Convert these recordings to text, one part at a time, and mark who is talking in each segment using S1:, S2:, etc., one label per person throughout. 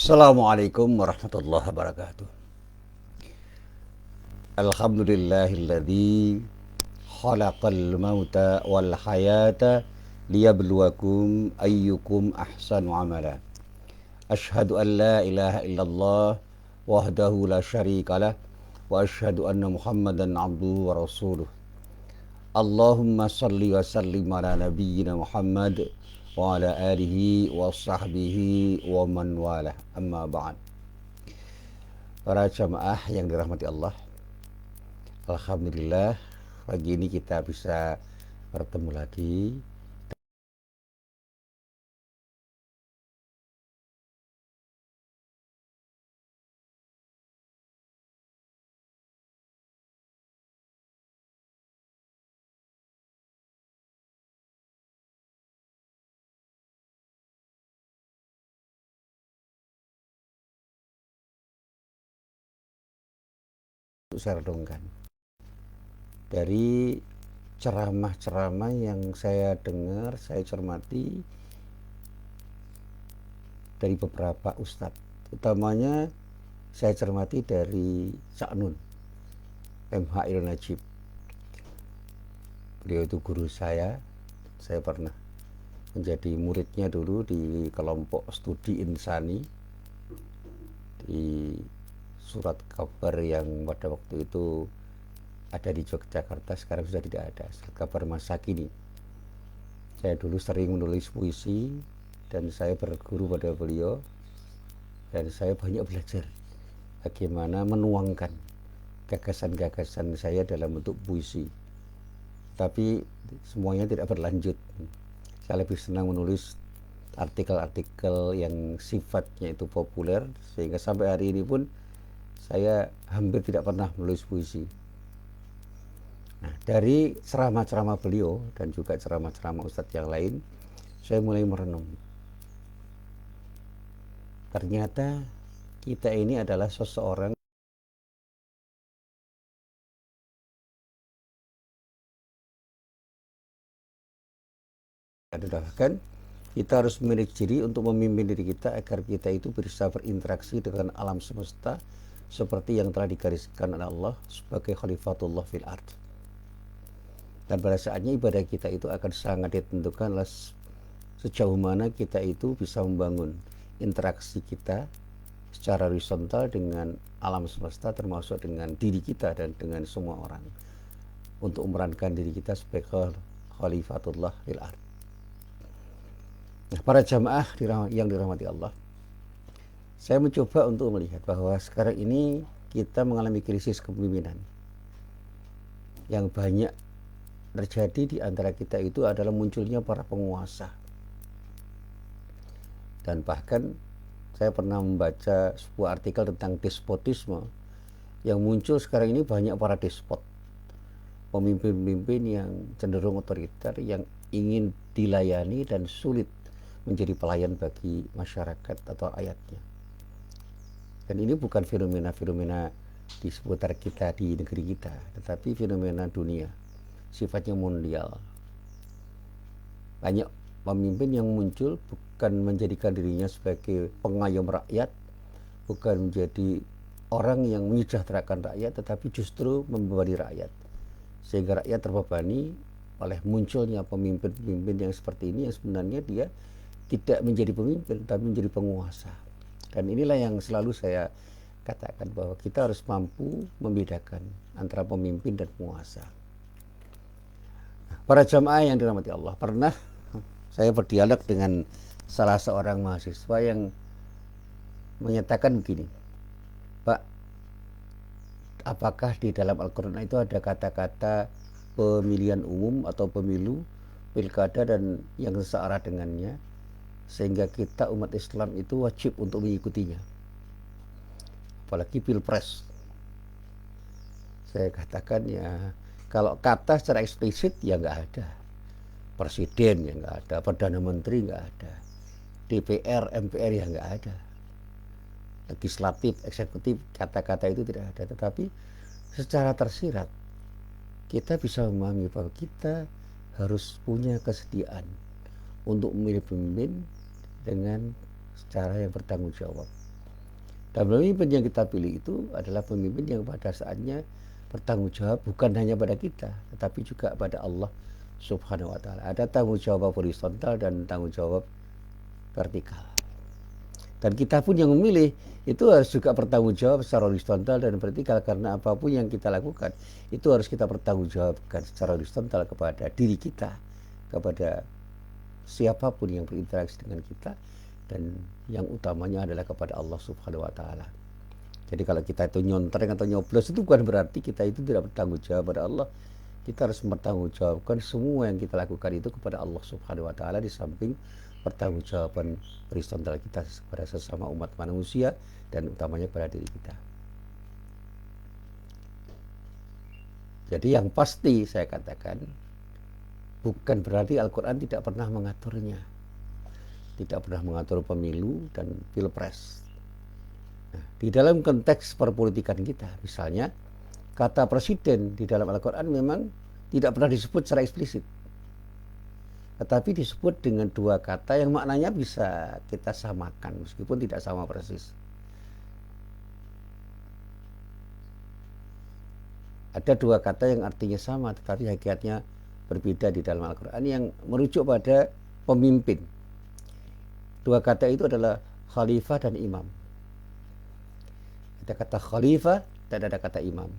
S1: Assalamualaikum warahmatullahi wabarakatuh. Alhamdulillahilladzi khalaqal mauta wal hayata liyabluwakum ayyukum ahsanu amala. Ashhadu an la ilaha illallah wahdahu la syarikalah wa ashhadu anna Muhammadan abduhu wa rasuluh. Allahumma salli wa sallim ala nabiyyina Muhammad wa ala alihi wa sahbihi wa man walah. Amma ba'd. Para jamaah yang dirahmati Allah, alhamdulillah pagi ini kita bisa bertemu lagi. Saya renungkan dari ceramah-ceramah yang saya dengar, saya cermati dari beberapa ustadz, utamanya saya cermati dari Cak Nun MH Najib. Beliau itu guru saya pernah menjadi muridnya dulu di kelompok studi insani di surat kabar yang pada waktu itu ada di Yogyakarta, sekarang sudah tidak ada, surat kabar masa kini. Saya dulu sering menulis puisi dan saya berguru pada beliau, dan saya banyak belajar bagaimana menuangkan gagasan-gagasan saya dalam bentuk puisi. Tapi semuanya tidak berlanjut. Saya lebih senang menulis artikel-artikel yang sifatnya itu populer, sehingga sampai hari ini pun saya hampir tidak pernah menulis puisi. Nah, dari ceramah-ceramah beliau dan juga ceramah-ceramah ustadz yang lain, saya mulai merenung. Ternyata kita ini adalah seseorang bahkan kita harus memiliki diri untuk memimpin diri kita agar kita itu bisa berinteraksi dengan alam semesta seperti yang telah digariskan oleh Allah sebagai khalifatullah fil ard. Dan pada saatnya ibadah kita itu akan sangat ditentukan sejauh mana kita itu bisa membangun interaksi kita secara horizontal dengan alam semesta, termasuk dengan diri kita dan dengan semua orang, untuk memerankan diri kita sebagai khalifatullah fil ard. Nah, para jamaah yang dirahmati Allah, saya mencoba untuk melihat bahwa sekarang ini kita mengalami krisis kepemimpinan. Yang banyak terjadi di antara kita itu adalah munculnya para penguasa. Dan bahkan saya pernah membaca sebuah artikel tentang despotisme. Yang muncul sekarang ini banyak para despot, pemimpin-pemimpin yang cenderung otoriter, yang ingin dilayani dan sulit menjadi pelayan bagi masyarakat atau rakyatnya. Dan ini bukan fenomena-fenomena di seputar kita, di negeri kita, tetapi fenomena dunia, sifatnya mondial. Banyak pemimpin yang muncul bukan menjadikan dirinya sebagai pengayom rakyat, bukan menjadi orang yang menyejahterakan rakyat, tetapi justru membebani rakyat, sehingga rakyat terbebani oleh munculnya pemimpin-pemimpin yang seperti ini, yang sebenarnya dia tidak menjadi pemimpin tapi menjadi penguasa. Dan inilah yang selalu saya katakan, bahwa kita harus mampu membedakan antara pemimpin dan penguasa. Para jamaah yang dirahmati Allah, pernah saya berdialog dengan salah seorang mahasiswa yang menyatakan begini, Pak, apakah di dalam Al-Quran itu ada kata-kata pemilihan umum atau pemilu, pilkada dan yang searah dengannya, sehingga kita umat Islam itu wajib untuk mengikutinya, apalagi pilpres? Saya katakan, ya kalau kata secara eksplisit ya nggak ada, presiden ya nggak ada, perdana menteri nggak ada, DPR MPR ya nggak ada, legislatif eksekutif, kata-kata itu tidak ada. Tetapi secara tersirat kita bisa memahami bahwa kita harus punya kesediaan untuk memilih pemimpin dengan secara yang bertanggung jawab. Dan pemimpin yang kita pilih itu adalah pemimpin yang pada saatnya bertanggung jawab bukan hanya pada kita, tetapi juga pada Allah Subhanahu wa taala. Ada tanggung jawab horizontal dan tanggung jawab vertikal. Dan kita pun yang memilih itu harus juga bertanggung jawab secara horizontal dan vertikal, karena apapun yang kita lakukan itu harus kita pertanggungjawabkan secara horizontal kepada diri kita, kepada siapapun yang berinteraksi dengan kita, dan yang utamanya adalah kepada Allah Subhanahu wa taala. Jadi kalau kita itu nyontreng atau nyoblos itu bukan berarti kita itu tidak bertanggung jawab pada Allah. Kita harus mempertanggungjawabkan semua yang kita lakukan itu kepada Allah Subhanahu wa taala, di samping pertanggungjawaban horizontal kita kepada sesama umat manusia dan utamanya pada diri kita. Jadi yang pasti saya katakan, bukan berarti Al-Quran tidak pernah mengaturnya, tidak pernah mengatur pemilu dan pilpres. Nah, di dalam konteks perpolitikan kita, misalnya kata presiden di dalam Al-Quran memang tidak pernah disebut secara eksplisit, tetapi disebut dengan dua kata yang maknanya bisa kita samakan meskipun tidak sama persis. Ada dua kata yang artinya sama tetapi hakikatnya berbeda di dalam Al-Quran yang merujuk pada pemimpin. Dua kata itu adalah khalifah dan imam. Ada kata khalifah dan ada kata imam.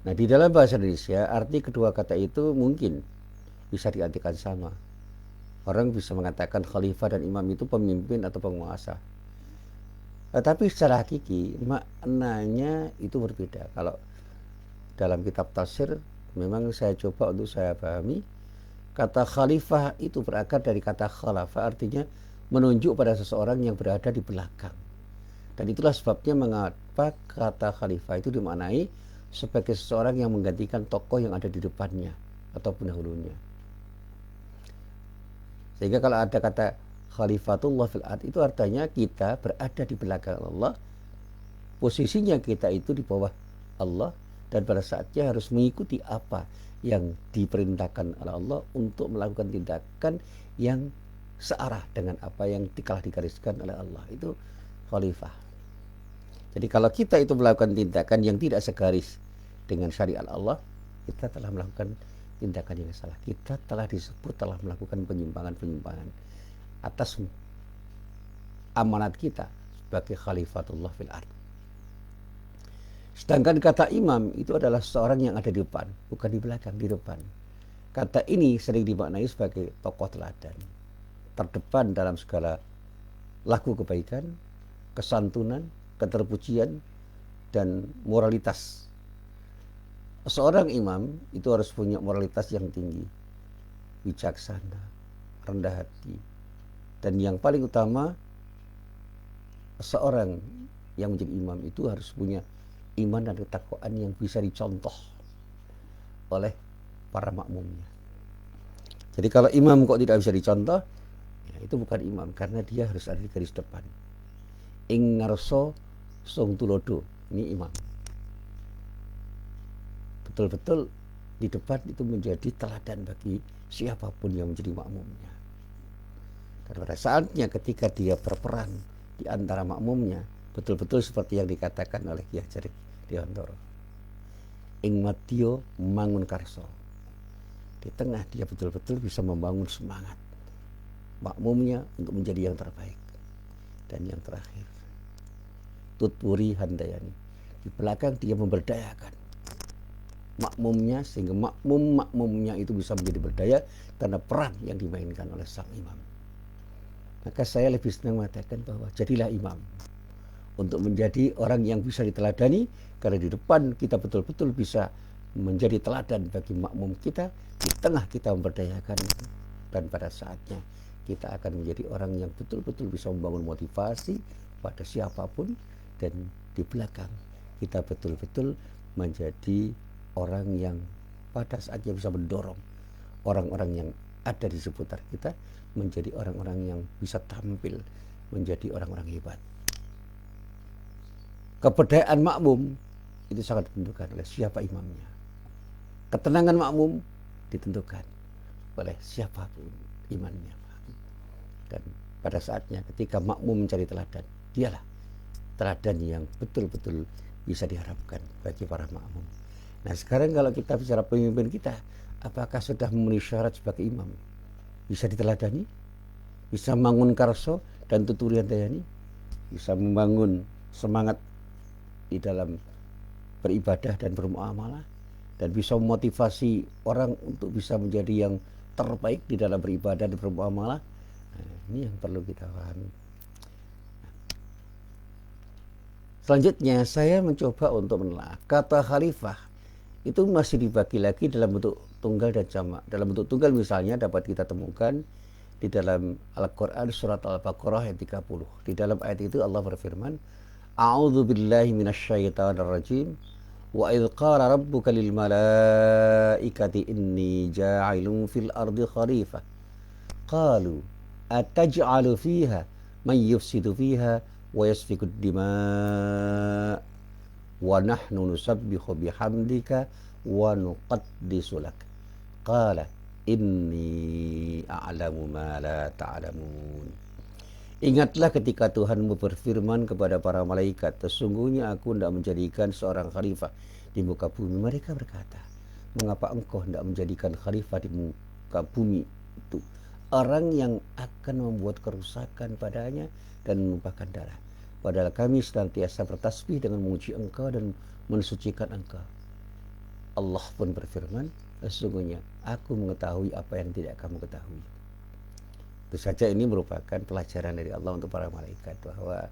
S1: Nah, di dalam bahasa Indonesia arti kedua kata itu mungkin bisa diartikan sama. Orang bisa mengatakan khalifah dan imam itu pemimpin atau penguasa. Tetapi secara hakiki maknanya itu berbeda. Kalau dalam kitab tafsir memang saya coba untuk saya pahami, kata khalifah itu berakar dari kata khalafa, artinya menunjuk pada seseorang yang berada di belakang. Dan itulah sebabnya mengapa kata khalifah itu dimaknai sebagai seseorang yang menggantikan tokoh yang ada di depannya atau pendahulunya. Sehingga kalau ada kata khalifatullah fil ard, itu artinya kita berada di belakang Allah, posisinya kita itu di bawah Allah, dan pada saatnya harus mengikuti apa yang diperintahkan oleh Allah untuk melakukan tindakan yang searah dengan apa yang telah digariskan oleh Allah. Itu khalifah. Jadi kalau kita itu melakukan tindakan yang tidak segaris dengan syariat Allah, kita telah melakukan tindakan yang salah. Kita telah disebut telah melakukan penyimpangan-penyimpangan atas amanat kita sebagai khalifatullah fil ard. Sedangkan kata imam itu adalah seorang yang ada di depan, bukan di belakang, di depan. Kata ini sering dimaknai sebagai tokoh teladan, terdepan dalam segala laku kebaikan, kesantunan, keterpujian, dan moralitas. Seorang imam itu harus punya moralitas yang tinggi, bijaksana, rendah hati, dan yang paling utama, seorang yang menjadi imam itu harus punya iman dan ketakwaan yang bisa dicontoh oleh para makmumnya. Jadi kalau imam kok tidak bisa dicontoh, ya itu bukan imam, karena dia harus ada di garis depan. Ing ngarso song tulodo, ini imam. Betul-betul di depan itu menjadi teladan bagi siapapun yang menjadi makmumnya. Dan pada saatnya ketika dia berperan di antara makmumnya, betul-betul seperti yang dikatakan oleh Ki Hajar Dewantara. Ing matio mangun karso. Di tengah dia betul-betul bisa membangun semangat makmumnya untuk menjadi yang terbaik. Dan yang terakhir, tutpuri handayani. Di belakang dia memberdayakan makmumnya sehingga makmumnya itu bisa menjadi berdaya karena peran yang dimainkan oleh sang imam. Maka saya lebih senang mengatakan bahwa jadilah imam untuk menjadi orang yang bisa diteladani, karena di depan kita betul-betul bisa menjadi teladan bagi makmum kita, di tengah kita memberdayakan, dan pada saatnya kita akan menjadi orang yang betul-betul bisa membangun motivasi pada siapapun, dan di belakang kita betul-betul menjadi orang yang pada saatnya bisa mendorong orang-orang yang ada di seputar kita menjadi orang-orang yang bisa tampil menjadi orang-orang hebat. Keberdayaan makmum itu sangat ditentukan oleh siapa imamnya. Ketenangan makmum ditentukan oleh siapapun imannya. Dan pada saatnya ketika makmum mencari teladan, dialah teladan yang betul-betul bisa diharapkan bagi para makmum. Nah sekarang kalau kita bicara pemimpin kita, apakah sudah memenuhi syarat sebagai imam? Bisa diteladani? Bisa membangun karso dan tuturian dayani? Bisa membangun semangat di dalam beribadah dan bermuamalah? Dan bisa memotivasi orang untuk bisa menjadi yang terbaik di dalam beribadah dan bermuamalah? Nah, ini yang perlu kita pahami. Selanjutnya saya mencoba untuk menelaah kata khalifah itu masih dibagi lagi dalam bentuk tunggal dan jamak. Dalam bentuk tunggal misalnya dapat kita temukan di dalam Al-Quran surat Al-Baqarah ayat 30. Di dalam ayat itu Allah berfirman, A'udzu billahi minasyaitonir rajim. Wa idz qala rabbuka lil malaikati inni ja'ilun fil ardi khalifah. Qalu ataj'alu fiha man yufsidu fiha wa yasfiku ad-dima' wa nahnu nusabbihu bihamdika wa nuqaddisu lak. Qala inni a'lamu ma la ta'lamun. Ingatlah ketika Tuhanmu berfirman kepada para malaikat, sesungguhnya aku hendak menjadikan seorang khalifah di muka bumi. Mereka berkata, mengapa engkau hendak menjadikan khalifah di muka bumi itu? Orang yang akan membuat kerusakan padanya dan menumpahkan darah. Padahal kami senantiasa bertasbih dengan memuji engkau dan mensucikan engkau. Allah pun berfirman, sesungguhnya aku mengetahui apa yang tidak kamu ketahui. Tentu saja ini merupakan pelajaran dari Allah untuk para malaikat bahwa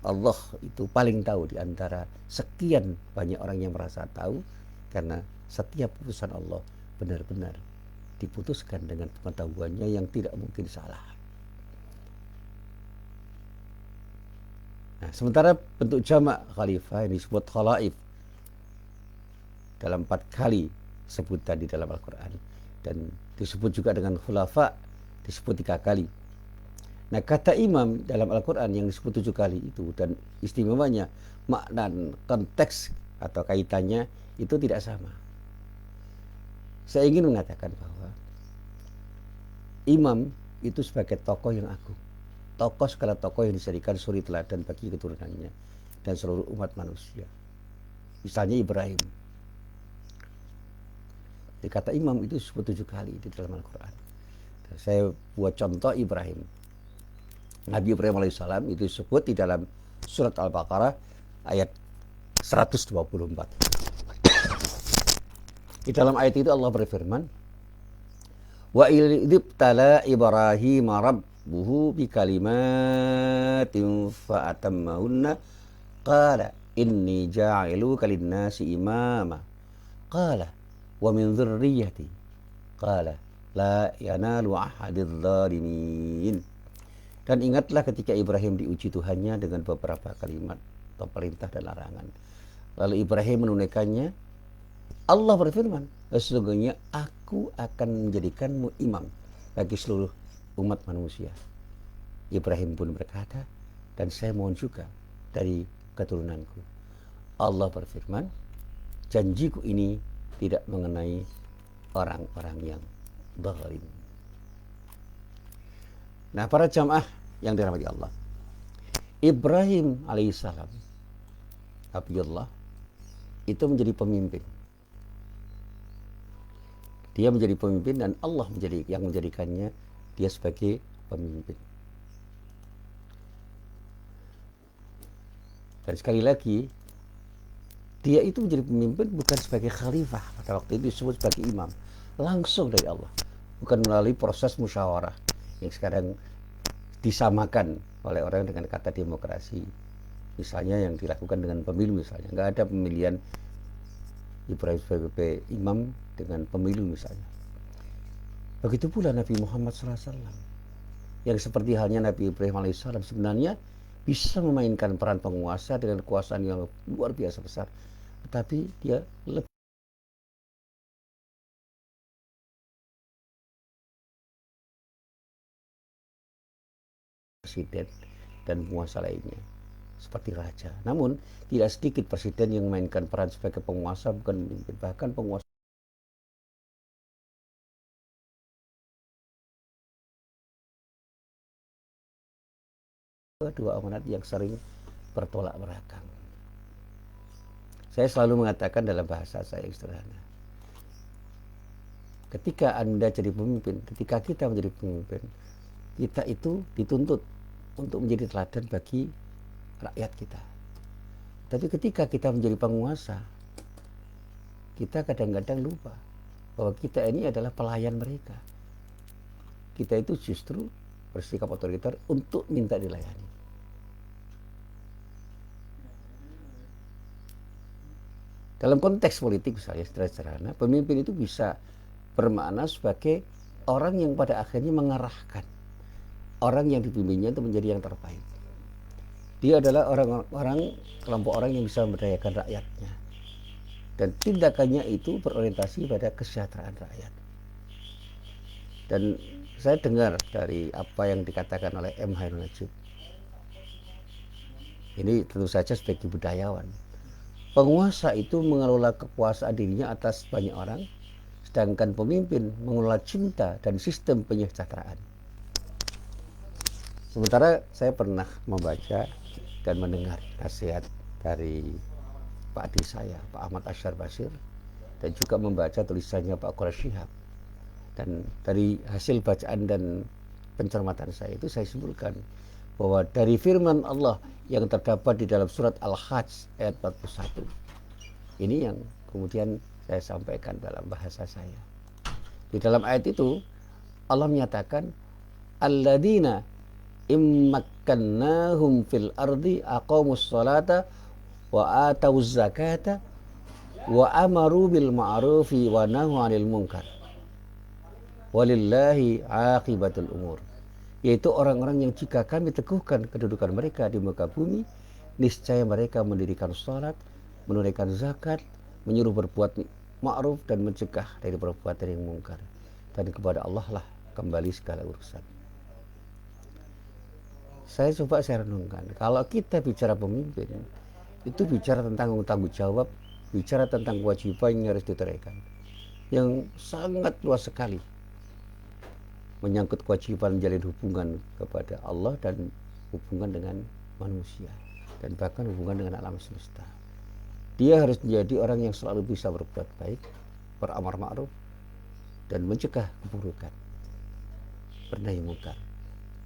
S1: Allah itu paling tahu di antara sekian banyak orang yang merasa tahu, karena setiap putusan Allah benar-benar diputuskan dengan pengetahuannya yang tidak mungkin salah. Nah, sementara bentuk jamak khalifah ini disebut khalaif dalam 4 kali sebutan di dalam Al-Quran, dan disebut juga dengan khulafa disebut 3 kali. Nah, kata imam dalam Al-Quran yang disebut 7 kali itu, dan istimewanya makna konteks atau kaitannya itu tidak sama. Saya ingin mengatakan bahwa imam itu sebagai tokoh yang agung, tokoh segala tokoh yang dijadikan suri teladan bagi keturunannya dan seluruh umat manusia. Misalnya Ibrahim, kata imam itu disebut 7 kali di dalam Al-Quran. Saya buat contoh Ibrahim. Nabi Ibrahim alaihissalam itu disebut di dalam surat Al-Baqarah ayat 124. Di dalam ayat itu Allah berfirman, Wa idibtala Ibrahim rabbuhu bikalimatin fa'atammahunna qala inni ja'iluka linnasi imama qala wa min dzurriyyati qala la yanalu ahadidz zalimin. Dan ingatlah ketika Ibrahim diuji Tuhannya dengan beberapa kalimat atau perintah dan larangan. Lalu Ibrahim menunaikannya. Allah berfirman, sesungguhnya aku akan menjadikanmu imam bagi seluruh umat manusia. Ibrahim pun berkata, dan saya mohon juga dari keturunanku. Allah berfirman, janjiku ini tidak mengenai orang-orang yang zalim. Nah, para jamaah yang dirahmati Allah, Ibrahim alaihissalam, Habibullah, itu menjadi pemimpin. Dia menjadi pemimpin dan Allah menjadi yang menjadikannya dia sebagai pemimpin. Dan sekali lagi, dia itu menjadi pemimpin bukan sebagai khalifah, pada waktu itu disebut sebagai imam, langsung dari Allah, bukan melalui proses musyawarah yang sekarang disamakan oleh orang dengan kata demokrasi, misalnya yang dilakukan dengan pemilu misalnya. Nggak ada pemilihan Ibrahim sebagai imam dengan pemilu misalnya. Begitu pula Nabi Muhammad SAW, yang seperti halnya Nabi Ibrahim alaihissalam sebenarnya bisa memainkan peran penguasa dengan kekuasaan yang luar biasa besar, tetapi dia lebih presiden dan penguasa lainnya seperti raja. Namun tidak sedikit presiden yang memainkan peran sebagai penguasa, bukan memimpin, bahkan penguasa dua amanat yang sering bertolak belakang. Saya selalu mengatakan dalam bahasa saya yang sederhana, ketika Anda jadi pemimpin, ketika kita menjadi pemimpin, kita itu dituntut untuk menjadi teladan bagi rakyat kita. Tapi ketika kita menjadi penguasa, kita kadang-kadang lupa bahwa kita ini adalah pelayan mereka. Kita itu justru bersikap otoriter untuk minta dilayani. Dalam konteks politik misalnya sederhana, pemimpin itu bisa bermakna sebagai orang yang pada akhirnya mengarahkan orang yang dipimpinnya itu menjadi yang terbaik. Dia adalah orang-orang, kelompok orang yang bisa memberdayakan rakyatnya. Dan tindakannya itu berorientasi pada kesejahteraan rakyat. Dan saya dengar dari apa yang dikatakan oleh M. Hairun Najib. Ini tentu saja sebagai budayawan. Penguasa itu mengelola kekuasaan dirinya atas banyak orang, sedangkan pemimpin mengelola cinta dan sistem penyejahteraan. Sementara saya pernah membaca dan mendengar nasihat dari Pak Adi saya, Pak Ahmad Asyar Basir, dan juga membaca tulisannya Pak Quraish Shihab. Dan dari hasil bacaan dan pencermatan saya itu saya simpulkan bahwa dari firman Allah yang terdapat di dalam surat Al-Hajj ayat 41, ini yang kemudian saya sampaikan dalam bahasa saya. Di dalam ayat itu Allah menyatakan alladzina immakkannahum fil ardi aqamus salata wa atawuz zakata wa amaru bil ma'rufi wa nahu 'anil munkar walillahi aqibatul umur, yaitu orang-orang yang jika kami teguhkan kedudukan mereka di muka bumi, niscaya mereka mendirikan salat, menunaikan zakat, menyuruh berbuat ma'ruf dan mencegah dari perbuatan yang mungkar, dan kepada Allah lah kembali segala urusan. Saya renungkan, kalau kita bicara pemimpin, itu bicara tentang tanggung jawab, bicara tentang kewajiban yang harus ditunaikan, yang sangat luas sekali, menyangkut kewajiban menjalin hubungan kepada Allah dan hubungan dengan manusia, dan bahkan hubungan dengan alam semesta. Dia harus menjadi orang yang selalu bisa berbuat baik, beramar ma'ruf, dan mencegah keburukan, bernahi munkar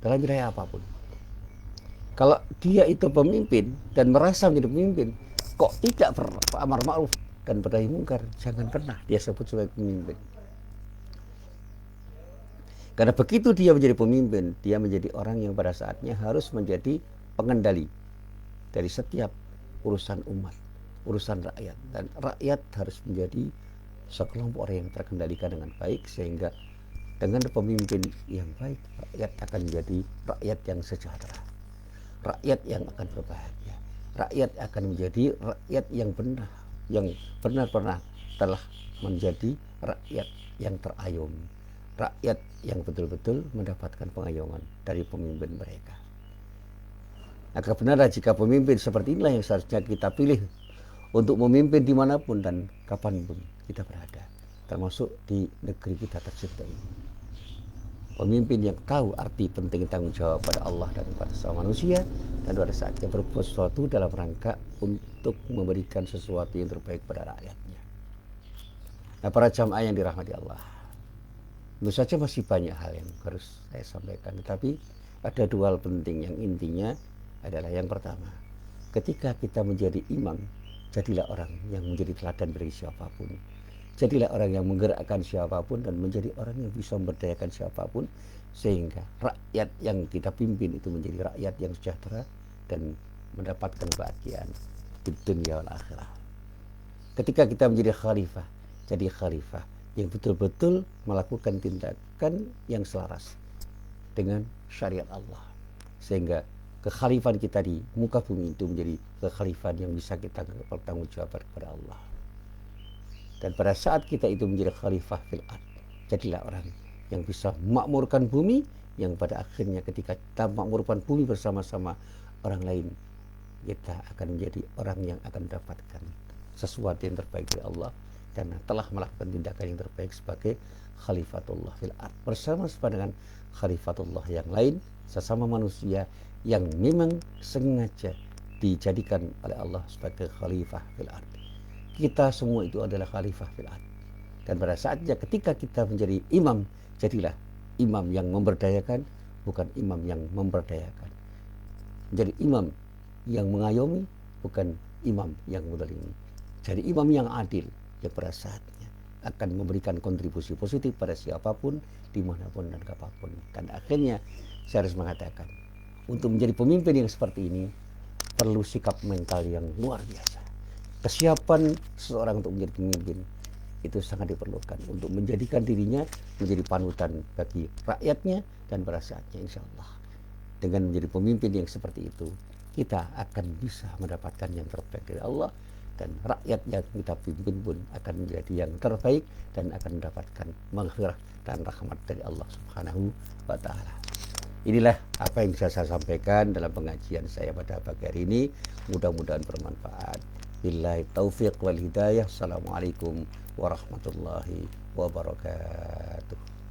S1: dalam wilayah apapun. Kalau dia itu pemimpin dan merasa menjadi pemimpin, kok tidak beramar ma'ruf dan bernahi munkar, jangan pernah dia sebut sebagai pemimpin. Karena begitu dia menjadi pemimpin, dia menjadi orang yang pada saatnya harus menjadi pengendali dari setiap urusan umat, urusan rakyat. Dan rakyat harus menjadi sekelompok orang yang terkendalikan dengan baik, sehingga dengan pemimpin yang baik, rakyat akan menjadi rakyat yang sejahtera, rakyat yang akan berbahagia, rakyat akan menjadi rakyat yang benar-benar telah menjadi rakyat yang terayomi, rakyat yang betul-betul mendapatkan pengayoman dari pemimpin mereka. Nah, kebenaran jika pemimpin seperti inilah yang seharusnya kita pilih untuk memimpin dimanapun dan kapanpun kita berada, termasuk di negeri kita tercinta ini. Pemimpin yang tahu arti penting tanggung jawab pada Allah dan pada sesama manusia, dan pada saatnya berbuat sesuatu dalam rangka untuk memberikan sesuatu yang terbaik pada rakyatnya. Nah, para jamaah yang dirahmati Allah, tentu saja masih banyak hal yang harus saya sampaikan, tetapi ada dua hal penting yang intinya adalah yang pertama, ketika kita menjadi imam, jadilah orang yang menjadi teladan bagi siapapun. Jadilah orang yang menggerakkan siapapun dan menjadi orang yang bisa memberdayakan siapapun, sehingga rakyat yang kita pimpin itu menjadi rakyat yang sejahtera dan mendapatkan kebahagiaan di dunia wal akhirah. Ketika kita menjadi khalifah, jadi khalifah yang betul-betul melakukan tindakan yang selaras dengan syariat Allah, sehingga kekhalifahan kita di muka bumi itu menjadi kekhalifahan yang bisa kita pertanggungjawabkan kepada Allah. Dan pada saat kita itu menjadi khalifah fil ard, jadilah orang yang bisa memakmurkan bumi, yang pada akhirnya ketika kita memakmurkan bumi bersama-sama orang lain, kita akan menjadi orang yang akan mendapatkan sesuatu yang terbaik dari Allah, karena telah melakukan tindakan yang terbaik sebagai khalifatullah fil ard, bersama-sama dengan khalifatullah yang lain, sesama manusia yang memang sengaja dijadikan oleh Allah sebagai khalifah fil ard. Kita semua itu adalah khalifah fil ard. Dan pada saatnya ketika kita menjadi imam, jadilah imam yang memberdayakan, bukan imam yang memberdayakan. Jadi imam yang mengayomi, bukan imam yang menzalimi. Jadi imam yang adil, yang pada saatnya akan memberikan kontribusi positif pada siapapun, dimanapun dan kapanpun. Dan akhirnya saya harus mengatakan, untuk menjadi pemimpin yang seperti ini, perlu sikap mental yang luar biasa. Kesiapan seseorang untuk menjadi pemimpin itu sangat diperlukan untuk menjadikan dirinya menjadi panutan bagi rakyatnya, dan pada saatnya insya Allah dengan menjadi pemimpin yang seperti itu kita akan bisa mendapatkan yang terbaik dari Allah, dan rakyat yang kita pimpin pun akan menjadi yang terbaik dan akan mendapatkan maghfirah dan rahmat dari Allah Subhanahu wa taala. Inilah apa yang bisa saya sampaikan dalam pengajian saya pada pagi hari ini. Mudah-mudahan bermanfaat. Billahi taufiq wal hidayah. Assalamualaikum warahmatullahi wabarakatuh.